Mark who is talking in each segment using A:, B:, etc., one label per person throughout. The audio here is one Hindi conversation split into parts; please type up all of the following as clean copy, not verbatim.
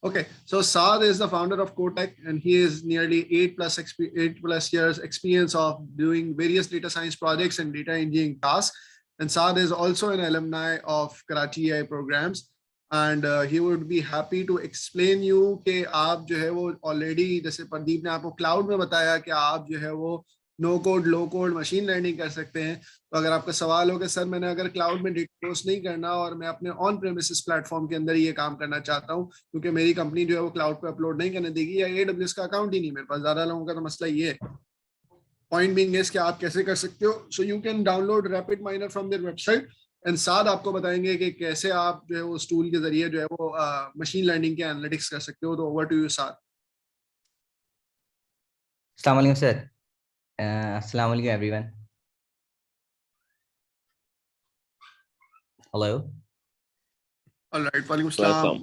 A: Okay, so Saad is the founder of Kotak, and he is nearly 8+ years experience of doing various data science projects and data engineering tasks. And Saad is also an alumni of Karachi AI programs, and he would be happy to explain you कि आप जो है वो already जैसे प्रदीप ने आपको क्लाउड में बताया कि आप जो है वो नो कोड लो कोड मशीन लर्निंग कर सकते हैं। तो अगर आपका सवाल हो कि सर मैंने अगर क्लाउड में डेटा होस्ट नहीं करना और मैं अपने ऑन प्रेमिसेस प्लेटफॉर्म के अंदर ये काम करना चाहता हूँ क्योंकि मेरी कंपनी जो है वो क्लाउड पे अपलोड नहीं करने देगी या AWS का अकाउंट ही नहीं मेरे पास, ज्यादा लोगों का तो मसला ये है। पॉइंट बीइंग इज कि आप कैसे कर सकते हो। So you can download rapid minor from their website and साथ आपको बताएंगे कि कैसे आप जो है वो उस टूल के जरिए जो है वो मशीन लर्निंग के एनालिटिक्स कर सकते हो। तो ओवर टू यू साथ।
B: अस्सलाम वालेकुम सर। अस्सलाम वालेकुम एवरीवन। हेलो।
A: ऑलराइट, वालेकुम सलाम।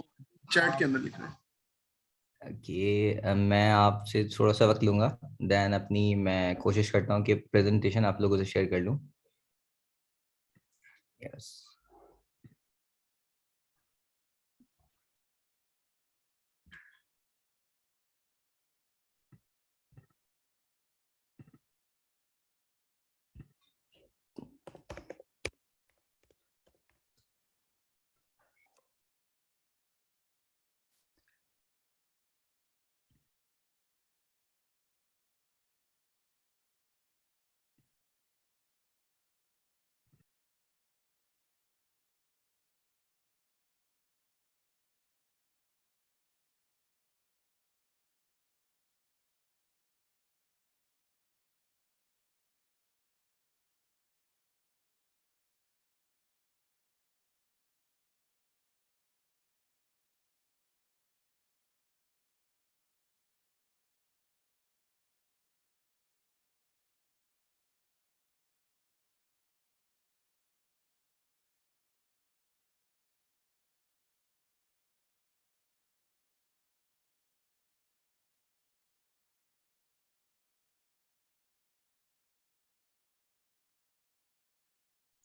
A: चैट के अंदर लिख रहे हैं
B: कि मैं आपसे थोड़ा सा वक्त लूंगा, देन अपनी मैं कोशिश करता हूँ कि प्रेजेंटेशन आप लोगों से शेयर कर लूँ। यस।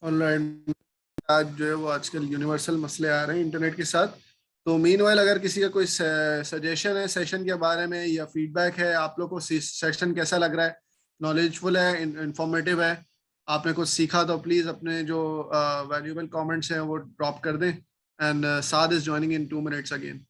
A: ऑलराइट। आज जो है वो आजकल यूनिवर्सल मसले आ रहे हैं इंटरनेट के साथ। तो मीनवाइल अगर किसी का कोई सजेशन है सेशन के बारे में या फीडबैक है, आप लोग को सेशन कैसा लग रहा है, नॉलेजफुल है, इंफॉर्मेटिव है, आपने कुछ सीखा, तो प्लीज अपने जो वैल्यूएबल कमेंट्स हैं वो ड्रॉप कर दें। And Saad is joining in 2 minutes again.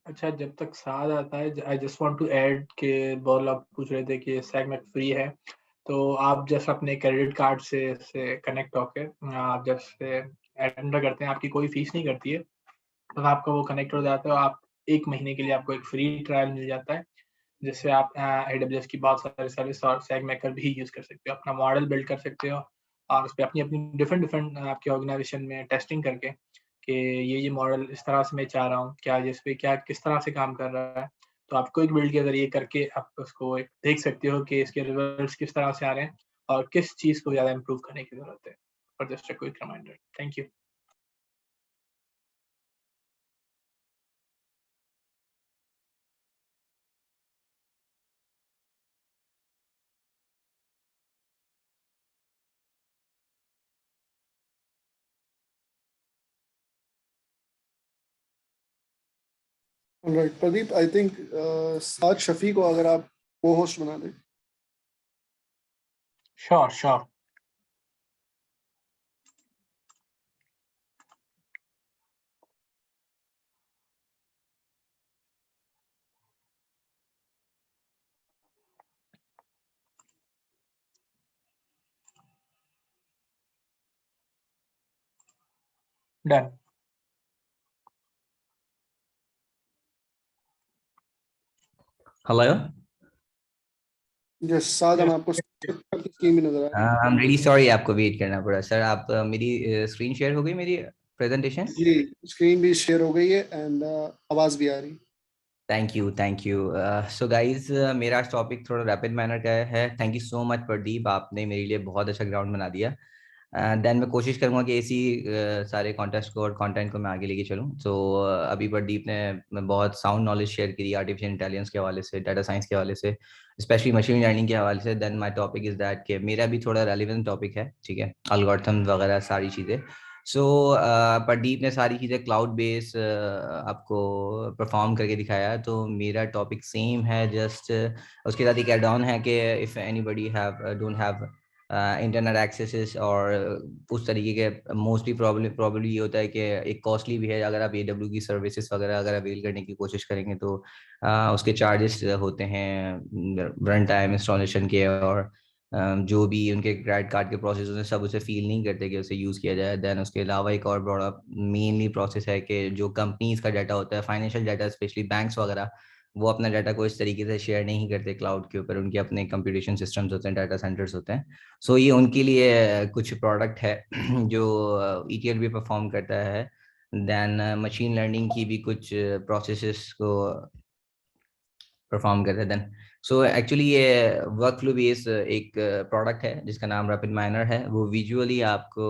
C: अच्छा, जब तक साथ आता है, I just want to add कि बहुत लोग पूछ रहे थे कि सेगमेंट फ्री है, तो आप जैसे अपने क्रेडिट कार्ड से कनेक्ट होके आप जब से एंटर करते हैं, आपकी कोई फीस नहीं करती है, तो आपका वो कनेक्ट हो जाता है। आप 1 महीने के लिए आपको एक फ्री ट्रायल मिल जाता है, जिससे आप AWS की बहुत सारे सर्विस और सेगमेकर भी यूज़ कर सकते हो, अपना मॉडल बिल्ड कर सकते हो और उस पे अपनी डिफरेंट आपकी ऑर्गेनाइजेशन में टेस्टिंग करके कि ये मॉडल इस तरह से मैं चाह रहा हूँ, क्या जिस पे क्या किस तरह से काम कर रहा है। तो आप क्विक बिल्ड के ज़रिए करके आप उसको एक देख सकते हो कि इसके रिजल्ट्स किस तरह से आ रहे हैं और किस चीज़ को ज़्यादा इम्प्रूव करने की ज़रूरत है। For just a quick reminder. Thank you.
A: Right Pradeep, I think Saad Shafi को अगर आप को होस्ट बना दें।
C: Sure, sure. Done.
B: Hello
A: yes Saad, हम
C: Yes.
A: आपको
C: Yes.
A: स्क्रीन में नजर आ रही
B: आई एम रियली सॉरी आपको वेट करना पड़ा सर। आप मेरी स्क्रीन शेयर हो गई मेरी प्रेजेंटेशन।
A: है जी। स्क्रीन भी शेयर हो गई है एंड आवाज भी आ रही है।
B: Thank you thank you. So guys मेरा टॉपिक थोड़ा रैपिड मैनर का है। Thank you so much Pradeep, आपने मेरे लिए बहुत अच्छा ग्राउंड बना दिया। देन मैं कोशिश करूंगा कि इसी सारे कॉन्टेस्ट को और कंटेंट को मैं आगे लेके चलूँ। तो अभी प्रदीप ने बहुत साउंड नॉलेज शेयर करी आर्टिफिशियल इंटेलिजेंस के हवाले से, डाटा साइंस के हवाले से, स्पेशली मशीन लर्निंग के हवाले से। Then my topic is that कि मेरा भी थोड़ा रेलिवेंट टॉपिक है, ठीक है, एल्गोरिथम्स वगैरह सारी चीज़ें। सो प्रदीप ने सारी चीज़ें क्लाउड बेस आपको परफॉर्म करके दिखाया, तो मेरा टॉपिक सेम है। जस्ट उसके साथ एक एड ऑन है कि if anybody have don't have internet access और उस तरीके के मोस्टली प्रॉब्लम ये होता है कि एक कॉस्टली भी है। अगर आप AWS की सर्विसेज वगैरह अगर अवेल करने की कोशिश करेंगे तो उसके चार्जेस होते हैं रन टाइम इंस्टॉलेशन के, और जो भी उनके क्रेडिट कार्ड के प्रोसेस होते हैं सब उसे फील नहीं करते कि उसे यूज़ किया जाए। देन उसके अलावा एक और बड़ा मेनली प्रोसेस है कि जो कंपनीज का डाटा होता है, फाइनेंशियल डाटा, स्पेशली बैंक्स वगैरह, वो अपना डाटा को इस तरीके से शेयर नहीं करते क्लाउड के ऊपर। उनके अपने कंप्यूटेशन सिस्टम्स होते हैं, डाटा सेंटर्स होते हैं। सो ये उनके लिए कुछ प्रोडक्ट है जो ETL भी परफॉर्म करता है। देन मशीन लर्निंग की भी कुछ प्रोसेसेस को परफॉर्म करते हैं। देन सो एक्चुअली ये वर्क फ्लो बेस एक प्रोडक्ट है जिसका नाम रैपिड माइनर है। वो विजुअली आपको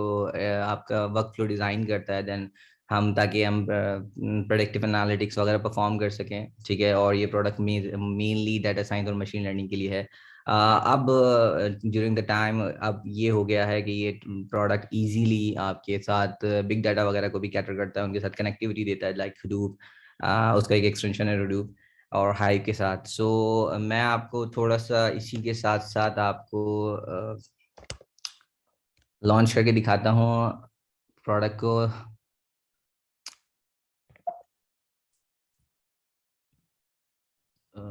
B: आपका वर्क फ्लो डिज़ाइन करता है। देन ताकि हम प्रेडिक्टिव एनालिटिक्स वगैरह परफॉर्म कर सकें, ठीक है। और ये प्रोडक्ट मेनली डाटा साइंस और मशीन लर्निंग के लिए है। अब ड्यूरिंग द टाइम अब ये हो गया है कि ये प्रोडक्ट इजीली आपके साथ बिग डाटा वगैरह को भी कैटर करता है, उनके साथ कनेक्टिविटी देता है, लाइक हडूप, उसका एक एक्सटेंशन है हडूप और हाइव के साथ। सो मैं आपको थोड़ा सा इसी के साथ साथ आपको लॉन्च करके दिखाता हूँ प्रोडक्ट को। अ,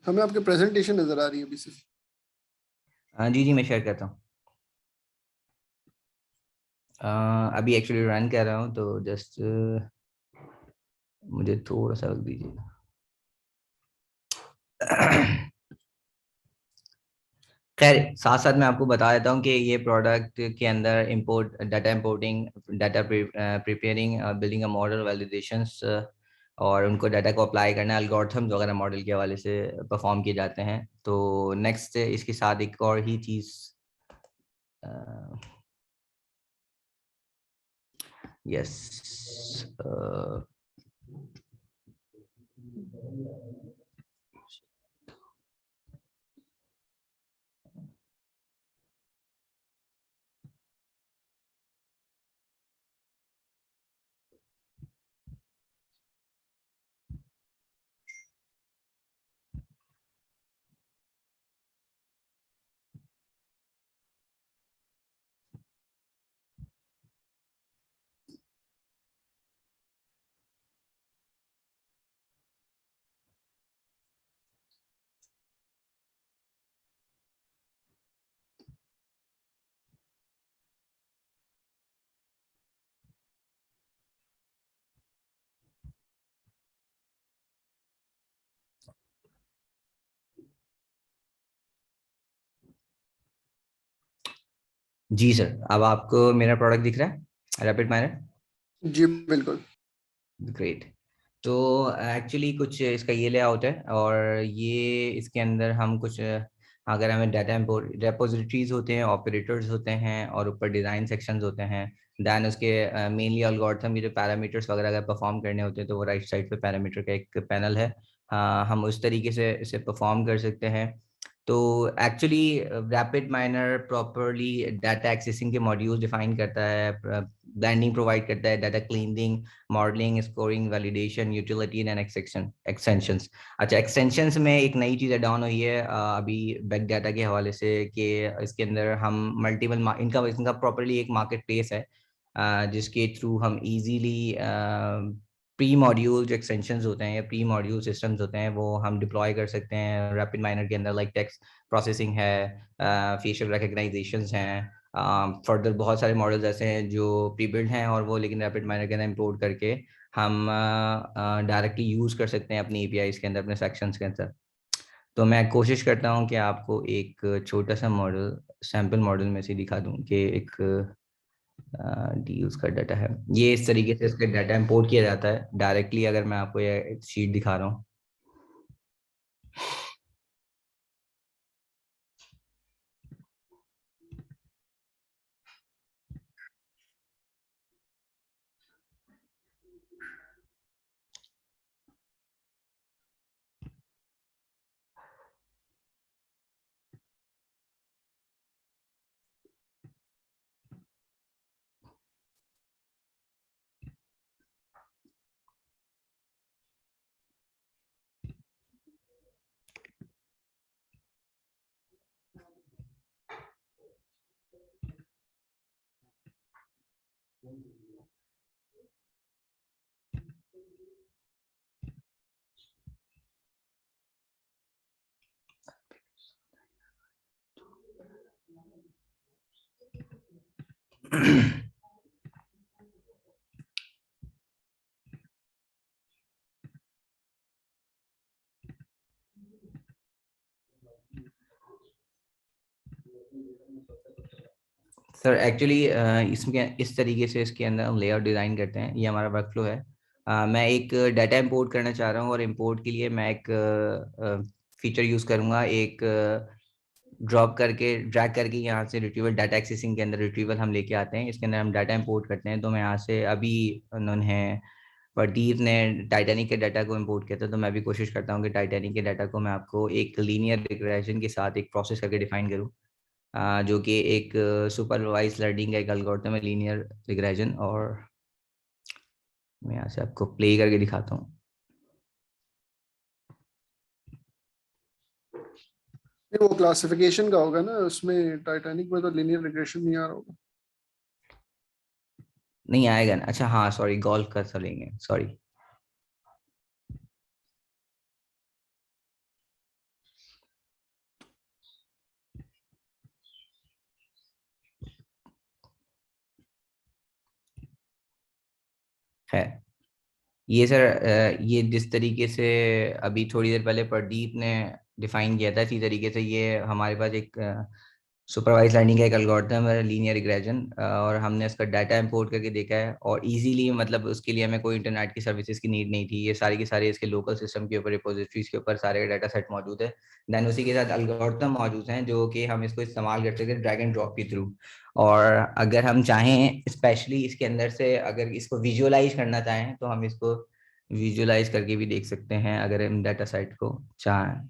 A: हमें आपके प्रेजेंटेशन नजर आ रही है अभी सिर्फ।
B: जी जी मैं शेयर करता हूँ। अभी एक्चुअली रन कर रहा हूँ, तो जस्ट मुझे थोड़ा सा वक्त दीजिए। खैर साथ साथ मैं आपको बता देता हूँ कि ये प्रोडक्ट के अंदर import data importing, data preparing, building a model, validations और उनको डाटा को अप्लाई करना, एल्गोरिथम्स वगैरह मॉडल के हवाले से परफॉर्म किए जाते हैं। तो नेक्स्ट इसके साथ एक और ही चीज़, यस, जी सर, अब आपको मेरा प्रोडक्ट दिख रहा है रैपिड माइनर?
A: जी बिल्कुल।
B: ग्रेट। तो एक्चुअली कुछ इसका ये लेआउट है, और ये इसके अंदर हम कुछ अगर हमें डाटा रेपोजिटरीज होते हैं, ऑपरेटर्स होते हैं, और ऊपर डिज़ाइन सेक्शंस होते हैं। दैन उसके मेनली एल्गोरिथम के जो पैरामीटर्स वगैरह अगर परफॉर्म करने होते हैं तो वो राइट साइड पे पैरामीटर का एक पैनल है। हम उस तरीके से इसे परफॉर्म कर सकते हैं। तो actually rapid minor properly data accessing के मॉड्यूल्स डिफाइन करता है, ब्लेंडिंग प्रोवाइड करता है, data cleaning, modelling, scoring, validation, utility and extensions. अच्छा, एक्सटेंशंस में एक नई चीज़ ऐड ऑन हुई है अभी बैक डाटा के हवाले से, कि इसके अंदर हम मल्टीपल इनका इनका प्रॉपरली एक मार्केट प्लेस है जिसके थ्रू हम इजीली प्री मॉड्यूल जो एक्सटेंशंस होते हैं या प्री मॉड्यूल सिस्टम्स होते हैं वो हम डिप्लॉय कर सकते हैं रैपिड माइनर के अंदर। लाइक टेक्स्ट प्रोसेसिंग है, फेशियल रिकग्नाइजेशंस हैं, फर्दर बहुत सारे मॉडल्स ऐसे हैं जो प्री बिल्ड हैं और वो लेकिन रैपिड माइनर के अंदर इंपोर्ट करके हम डायरेक्टली यूज़ कर सकते हैं अपनी एपीआईज के अंदर, अपने सेक्शंस के अंदर। तो मैं कोशिश करता हूँ कि आपको एक छोटा सा मॉडल, सैम्पल मॉडल में से दिखा दूँ कि एक डी उसका डाटा है। ये इस तरीके से इसका डाटा इंपोर्ट किया जाता है डायरेक्टली। अगर मैं आपको ये शीट दिखा रहा हूँ, सर एक्चुअली इसमें इस तरीके से इसके अंदर हम लेआउट डिज़ाइन करते हैं। ये हमारा वर्क फ्लो है। मैं एक डाटा इंपोर्ट करना चाह रहा हूँ और इंपोर्ट के लिए मैं एक फीचर यूज़ करूँगा, एक ड्रॉप करके ड्रैग करके यहाँ से रिट्रीवल, डाटा एक्सेसिंग के अंदर रिट्रीवल हम लेके आते हैं। इसके अंदर हम डाटा इंपोर्ट करते हैं। तो मैं यहाँ से अभी उन्होंने प्रदीप ने टाइटैनिक के डाटा को इंपोर्ट किया था, तो मैं भी कोशिश करता हूँ कि टाइटैनिक के डाटा को मैं आपको एक लीनियर रिग्रेशन के साथ एक प्रोसेस करके डिफाइन करूँ, जो कि एक सुपरवाइज लर्निंग का एक एल्गोरिथम है, लीनियर रिग्रेशन। और मैं यहाँ से आपको प्ले करके दिखाता हूँ।
A: वो क्लासिफिकेशन का होगा ना, उसमें टाइटैनिक में तो लीनियर रिग्रेशन नहीं आ रहा होगा।
B: नहीं आएगा ना? अच्छा हाँ, सॉरी, गोल्फ का सा लेंगे, सॉरी। है ये सर, ये जिस तरीके से अभी थोड़ी देर पहले प्रदीप ने डिफाइन किया था, इसी तरीके से ये हमारे पास एक सुपरवाइज लर्निंग का एक एल्गोरिथम है, लीनियर रिग्रेशन, और हमने इसका डाटा इंपोर्ट करके देखा है। और इजीली, मतलब उसके लिए हमें कोई इंटरनेट की सर्विसेज की नीड नहीं थी। ये सारी के सारे इसके लोकल सिस्टम के ऊपर, रिपोजिटरीज के ऊपर सारे डाटा सेट मौजूद है। देन उसी के साथ एल्गोरिथम मौजूद हैं जो कि हम इसको इस्तेमाल कर सकते हैं ड्रैग एंड ड्रॉप के थ्रू। और अगर हम चाहें स्पेशली इसके अंदर से अगर इसको विजुअलाइज करना चाहें तो हम इसको विजुअलाइज करके भी देख सकते हैं अगर हम डाटा सेट को चाहें।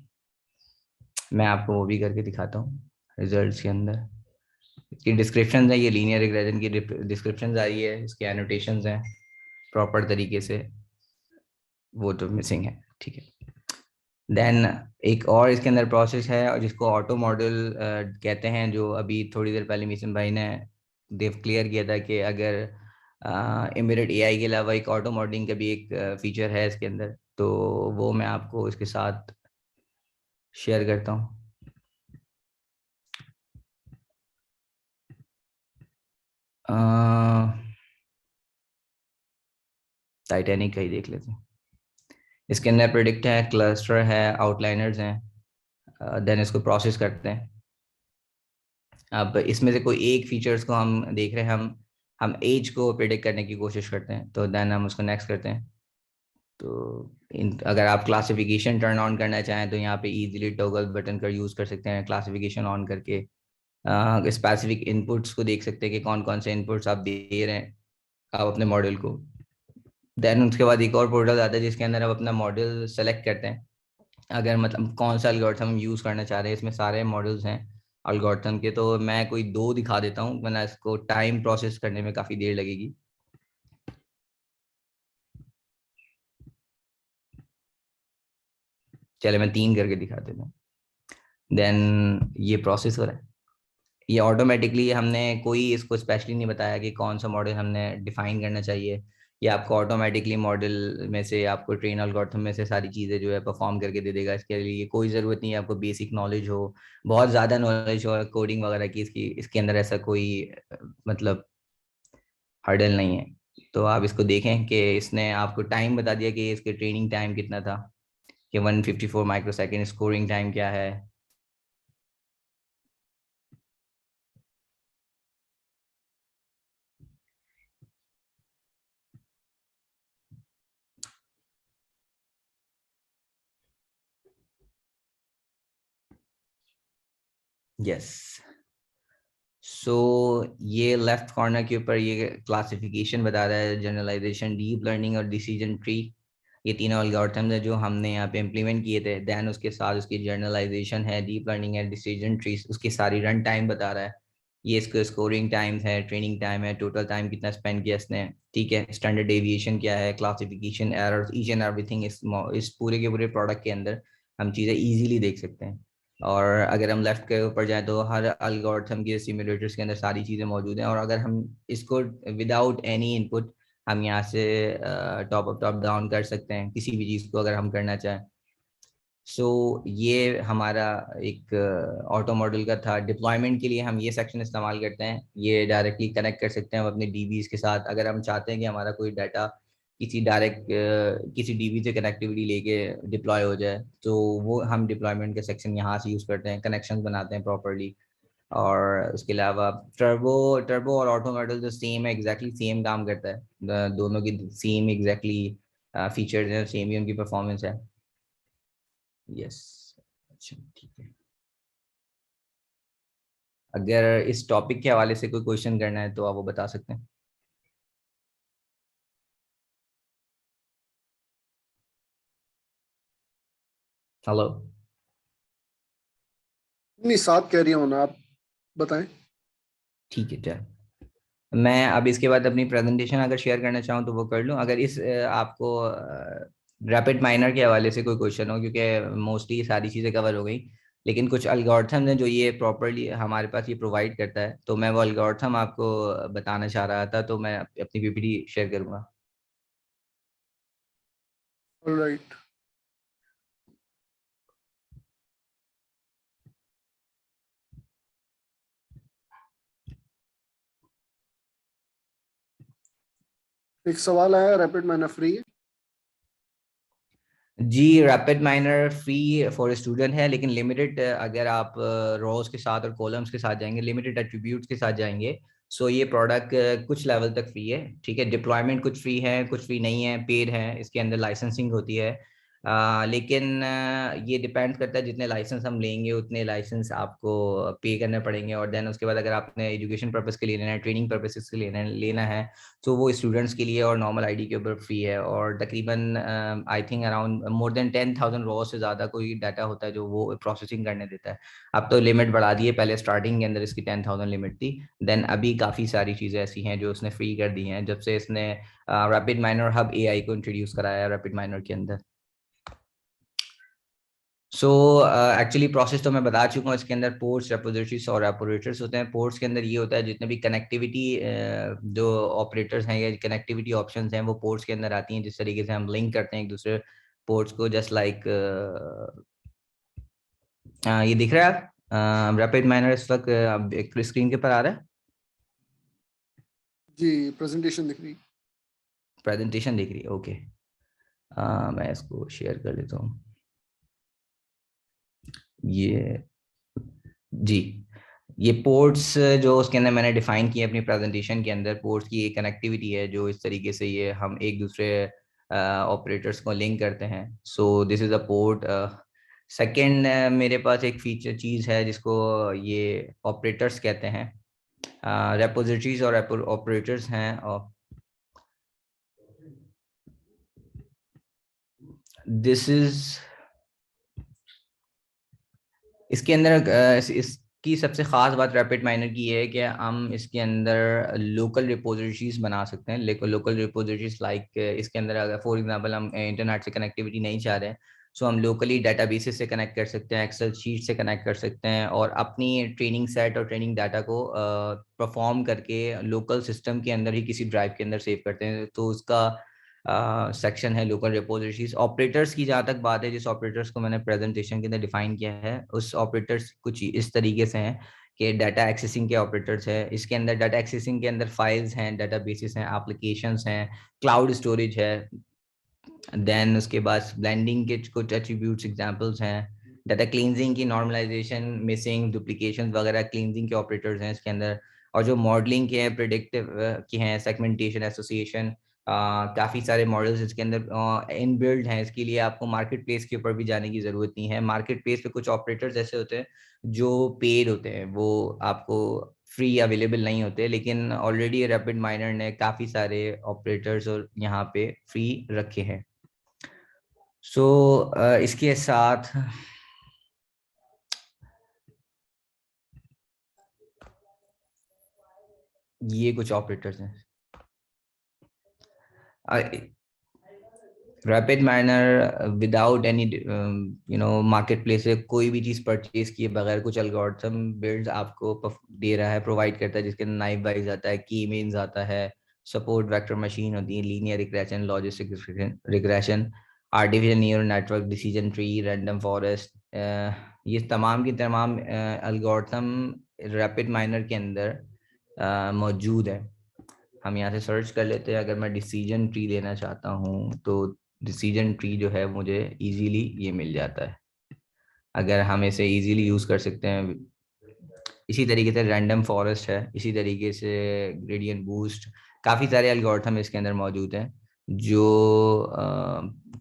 B: मैं आपको वो भी करके दिखाता हूँ रिजल्ट्स के अंदर। इसकी डिस्क्रिप्शन है, ये लीनियर रिग्रेशन की डिस्क्रिप्शन आ रही है, इसके एनोटेशंस हैं प्रॉपर तरीके से, वो तो मिसिंग है, ठीक है। देन एक और इसके अंदर प्रोसेस है और जिसको ऑटो मॉडल कहते हैं, जो अभी थोड़ी देर पहले मिशन भाई ने देव क्लियर किया था कि अगर एम्बेडेड एआई के अलावा एक ऑटो मॉडलिंग का भी एक फीचर है इसके अंदर, तो वो मैं आपको इसके साथ शेयर करता हूँ। टाइटैनिक का ही देख लेते हैं। इसके अंदर प्रिडिक्ट है, क्लस्टर है, आउटलाइनर्स हैं। देन इसको प्रोसेस करते हैं। अब इसमें से कोई एक फीचर्स को हम देख रहे हैं, हम एज को प्रिडिक्ट करने की कोशिश करते हैं, तो देन हम उसको नेक्स्ट करते हैं। तो अगर आप क्लासिफिकेशन टर्न ऑन करना चाहें तो यहाँ पे इजीली टॉगल बटन का यूज़ कर सकते हैं, क्लासिफिकेशन ऑन करके स्पेसिफिक इनपुट्स को देख सकते हैं कि कौन कौन से इनपुट्स आप दे रहे हैं आप अपने मॉडल को। देन उसके बाद एक और पोर्टल आता है जिसके अंदर आप अपना मॉडल सेलेक्ट करते हैं, अगर मतलब कौन सा एल्गोरिथम हम यूज़ करना चाह रहे हैं। इसमें सारे मॉडल्स हैं एल्गोरिथम के, तो मैं कोई दो दिखा देता हूँ, वरना इसको टाइम प्रोसेस करने में काफ़ी देर लगेगी। चले मैं 3 करके दिखा देता हूँ। देन ये प्रोसेस हो रहा है, ये ऑटोमेटिकली, हमने कोई इसको स्पेशली नहीं बताया कि कौन सा मॉडल हमने डिफाइन करना चाहिए। ये आपको ऑटोमेटिकली मॉडल में से, आपको ट्रेन एल्गोरिथम में से सारी चीज़ें जो है परफॉर्म करके दे देगा। इसके लिए कोई ज़रूरत नहीं है आपको बेसिक नॉलेज हो, बहुत ज़्यादा नॉलेज हो कोडिंग वगैरह की, इसके अंदर ऐसा कोई मतलब हर्डल नहीं है। तो आप इसको देखें कि इसने आपको टाइम बता दिया कि इसके ट्रेनिंग टाइम कितना था, कि 154 माइक्रोसेकंड, स्कोरिंग टाइम क्या है। यस, सो ये लेफ्ट कॉर्नर के ऊपर ये क्लासिफिकेशन बता रहा है, जनरलाइजेशन, डीप लर्निंग और डिसीजन ट्री। ये तीनों एल्गोरिथम्स है जो हमने यहाँ पे इम्प्लीमेंट किए थे। देन उसके साथ उसकी जनरलाइजेशन है, डीप लर्निंग है, डिसीजन ट्री, उसकी सारी रन टाइम बता रहा है। ये इसको स्कोरिंग टाइम्स है, ट्रेनिंग टाइम है, टोटल टाइम कितना स्पेंड किया इसने, ठीक है, स्टैंडर्ड डेविएशन क्या है, classification error, each and everything. इस पूरे के पूरे प्रोडक्ट के अंदर हम चीज़ें इजीली देख सकते हैं। और अगर हम लेफ्ट के ऊपर जाएं तो हर एल्गोरिथम के सिमुलेटर्स के अंदर सारी चीज़ें मौजूद हैं। और अगर हम इसको विदाउट एनी इनपुट हम यहाँ से टॉप अप टॉप डाउन कर सकते हैं किसी भी चीज़ को अगर हम करना चाहें। सो ये हमारा एक ऑटो मॉडल का था। डिप्लॉयमेंट के लिए हम ये सेक्शन इस्तेमाल करते हैं, ये डायरेक्टली कनेक्ट कर सकते हैं हम अपने डीबीज के साथ। अगर हम चाहते हैं कि हमारा कोई डाटा किसी डीबी से कनेक्टिविटी लेके डिप्लॉय हो जाए, तो वो हम डिप्लॉयमेंट के सेक्शन यहाँ से यूज़ करते हैं, कनेक्शन बनाते हैं प्रॉपरली। और उसके अलावा टर्बो टर्बो और ऑटो मॉडल जो सेम है, एग्जैक्टली सेम काम करता है। दोनों की सेम एग्जैक्टली फीचर्स हैं, सेम ही उनकी परफॉर्मेंस है। यस, अच्छा ठीक है। अगर इस टॉपिक के हवाले से कोई क्वेश्चन करना है तो आप वो बता सकते हैं। हेलो।
A: नहीं, साथ कह रही हूँ ना, आप बताएं।
B: ठीक है, चल मैं अब इसके बाद अपनी प्रेजेंटेशन अगर शेयर करना चाहूँ तो वो कर लूँ। अगर इस आपको रैपिड माइनर के हवाले से कोई क्वेश्चन हो, क्योंकि मोस्टली सारी चीज़ें कवर हो गई, लेकिन कुछ एल्गोरिथम्स हैं जो ये प्रॉपरली हमारे पास ये प्रोवाइड करता है, तो मैं वो एल्गोरिथम आपको बताना चाह रहा था, तो मैं अपनी पीपीटी शेयर करूँगा।
A: ऑलराइट। एक सवाल आया, रैपिड मैनर फ्री है?
B: जी, Rapid Miner free for student है, लेकिन लिमिटेड। अगर आप रोज के साथ और कॉलम्स के साथ जाएंगे, लिमिटेड एट्रीब्यूट्स के साथ जाएंगे, सो ये प्रोडक्ट कुछ लेवल तक फ्री है, ठीक है। डिप्लॉयमेंट कुछ फ्री है, कुछ फ्री नहीं है, पेड है, इसके अंदर लाइसेंसिंग होती है। लेकिन ये डिपेंड करता है, जितने लाइसेंस हम लेंगे उतने लाइसेंस आपको पे करने पड़ेंगे। और देन उसके बाद अगर आपने एजुकेशन पर्पस के लिए लेना है, ट्रेनिंग पर्पसेस के लिए लेना है, तो वो स्टूडेंट्स के लिए और नॉर्मल आईडी के ऊपर फ्री है। और तकरीबन I think around more than 10,000 raw से ज़्यादा कोई डाटा होता है जो वो प्रोसेसिंग करने देता है। अब तो लिमिट बढ़ा दी है, पहले स्टार्टिंग के अंदर इसकी 10,000 लिमिट थी, देन अभी काफ़ी सारी चीज़ें ऐसी हैं जो उसने फ्री कर दी हैं जब से इसने रैपिड माइनर हब एआई को इंट्रोड्यूस कराया है रैपिड माइनर के अंदर। सो एक्चुअली प्रोसेस तो मैं बता चुका हूँ। इसके अंदर पोर्ट्स, रेपोजिटरीज और ऑपरेटर्स होते हैं। पोर्ट्स के अंदर ये होता है जितने भी कनेक्टिविटी जो ऑपरेटर्स हैं या कनेक्टिविटी ऑप्शंस हैं वो पोर्ट्स के अंदर आती हैं, जिस तरीके से हम लिंक करते हैं एक दूसरे पोर्ट्स को। जस्ट लाइक ये दिख रहा है आप रैपिड माइनर इस वक्त एक स्क्रीन के ऊपर आ रहा है,
A: जी, प्रेजेंटेशन दिख रही।
B: प्रेजेंटेशन दिख रही है, ओके। मैं इसको शेयर कर देता हूँ। ये जी, ये पोर्ट्स जो उसके अंदर मैंने डिफाइन किए अपनी प्रेजेंटेशन के अंदर, पोर्ट्स की एक कनेक्टिविटी है जो इस तरीके से ये हम एक दूसरे ऑपरेटर्स को लिंक करते हैं। So this is a port. Second मेरे पास एक फीचर चीज़ है जिसको ये ऑपरेटर्स कहते हैं। रेपोजिटरीज और ऑपरेटर्स हैं, और दिस इज इसके अंदर इसकी सबसे खास बात रैपिड माइनर की है कि हम इसके अंदर लोकल रिपोजिटरीज बना सकते हैं। लोकल रिपोजिटरीज लाइक इसके अंदर अगर फॉर एग्जांपल हम इंटरनेट से कनेक्टिविटी नहीं चाह रहे हैं, सो हम लोकली डेटाबेसेस से कनेक्ट कर सकते हैं, एक्सेल शीट से कनेक्ट कर सकते हैं, और अपनी ट्रेनिंग सेट और ट्रेनिंग डाटा को परफॉर्म करके लोकल सिस्टम के अंदर ही किसी ड्राइव के अंदर सेव करते हैं। तो उसका सेक्शन है लोकल रिपोजिटरीज। ऑपरेटर्स की जहाँ तक बात है, जिस ऑपरेटर्स को मैंने प्रेजेंटेशन के अंदर डिफाइन किया है, उस ऑपरेटर्स कुछ इस तरीके से हैं कि डाटा एक्सेसिंग के ऑपरेटर्स है। इसके अंदर डाटा एक्सेसिंग के अंदर फाइल्स हैं, डाटा बेसिस हैं, एप्लीकेशंस हैं, क्लाउड स्टोरेज है। देन उसके बाद ब्लेंडिंग के कुछ एट्रीब्यूट्स एग्जांपल्स हैं, डाटा क्लींजिंग की नॉर्मलाइजेशन, मिसिंग, डुप्लीकेशन वगैरह क्लींजिंग के ऑपरेटर्स हैं इसके अंदर। और जो मॉडलिंग के हैं, प्रिडिक्टिव के हैं, सेगमेंटेशन, एसोसिएशन, काफ़ी सारे मॉडल्स इसके अंदर इनबिल्ड हैं। इसके लिए आपको मार्केट प्लेस के ऊपर भी जाने की ज़रूरत नहीं है। मार्केट प्लेस पे कुछ ऑपरेटर्स ऐसे होते हैं जो पेड होते हैं, वो आपको फ्री अवेलेबल नहीं होते, लेकिन ऑलरेडी रैपिड माइनर ने काफ़ी सारे ऑपरेटर्स और यहाँ पे फ्री रखे हैं। सो इसके साथ ये कुछ ऑपरेटर्स हैं। Rapid minor without any market place से कोई भी चीज़ परचेज किए बगैर कुछ एल्गोरिथम बिल्ड्स आपको दे रहा है, प्रोवाइड करता है, जिसके अंदर नाइव वाइज आता है, की मीन्स आता है, सपोर्ट वेक्टर मशीन होती है, linear regression, logistic regression, artificial neural network, decision tree, random forest, ये तमाम की तमाम एल्गोरिथम रैपिड माइनर के अंदर मौजूद है। हम यहाँ से सर्च कर लेते हैं। अगर मैं डिसीजन ट्री लेना चाहता हूँ तो डिसीजन ट्री जो है मुझे इजीली ये मिल जाता है। अगर हम इसे इजीली यूज़ कर सकते हैं। इसी तरीके से रैंडम फॉरेस्ट है, इसी तरीके से ग्रेडियंट बूस्ट, काफ़ी सारे एल्गोरिथम इसके अंदर मौजूद हैं जो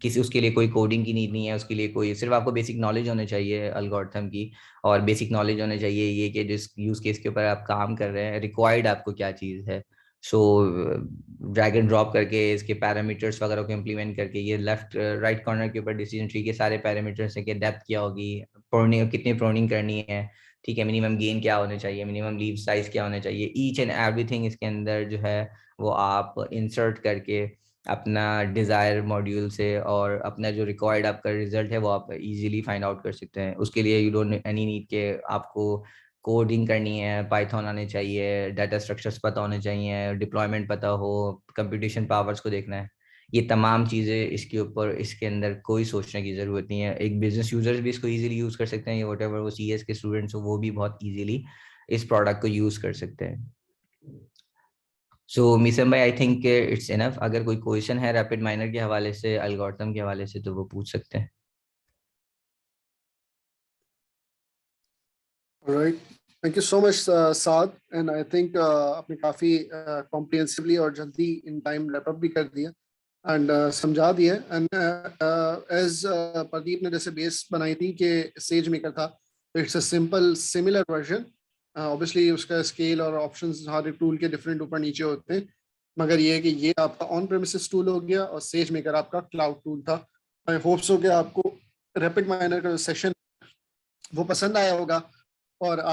B: किसी उसके लिए कोई कोडिंग की नीड नहीं है। उसके लिए कोई सिर्फ आपको बेसिक नॉलेज होने चाहिए एल्गोरिथम की, और बेसिक नॉलेज होने चाहिए ये कि जिस यूज़ केस के ऊपर आप काम कर रहे हैं रिक्वायर्ड आपको क्या चीज़ है। सो ड्रैग एंड ड्रॉप करके इसके पैरामीटर्स वगैरह को इम्प्लीमेंट करके, ये लेफ्ट राइट कॉर्नर के ऊपर डिसीजन ट्री के सारे पैरामीटर्स है कि डेप्थ क्या होगी, प्रोनिंग कितनी प्रोनिंग करनी है, ठीक है, मिनिमम गेन क्या होने चाहिए, मिनिमम लीव साइज क्या होने चाहिए, ईच एंड एवरीथिंग इसके अंदर जो है वो आप इंसर्ट करके अपना डिज़ायर मॉड्यूल से और अपना जो रिक्वायर्ड आपका रिजल्ट है वो आप इजीली फाइंड आउट कर सकते हैं। उसके लिए यू डोंट एनी नीड के आपको कोडिंग करनी है, पाइथन आने चाहिए, डाटा स्ट्रक्चर्स पता होने चाहिए, डिप्लॉयमेंट पता हो, कंप्यूटेशन पावर्स को देखना है। ये तमाम चीज़ें इसके ऊपर इसके अंदर कोई सोचने की ज़रूरत नहीं है। एक बिजनेस यूजर्स भी इसको इजीली यूज़ कर सकते हैं, या व्हाटएवर वो सीएस के स्टूडेंट्स हो वो भी बहुत इजीली इस प्रोडक्ट को यूज़ कर सकते हैं। सो मिसम भाई, आई थिंक इट्स इनफ। अगर कोई क्वेश्चन है रैपिड माइनर के हवाले से, एल्गोरिथम के हवाले से, तो वो पूछ सकते हैं।
A: Alright. Thank you so much, Saad. And I think आपने काफी comprehensively और जल्दी in time wrap up भी कर दिया and समझा दिया। And as प्रदीप ने जैसे बेस बनाई थी कि SageMaker था, तो it's a simple similar version. Obviously उसका स्केल और ऑप्शंस हर एक टूल के डिफरेंट ऊपर नीचे होते हैं, मगर ये है कि ये आपका ऑन प्रेमिसेस टूल हो गया और SageMaker आपका क्लाउड टूल था। आई होप सो कि आपको रैपिड माइनर का सेशन वो पसंद आया होगा और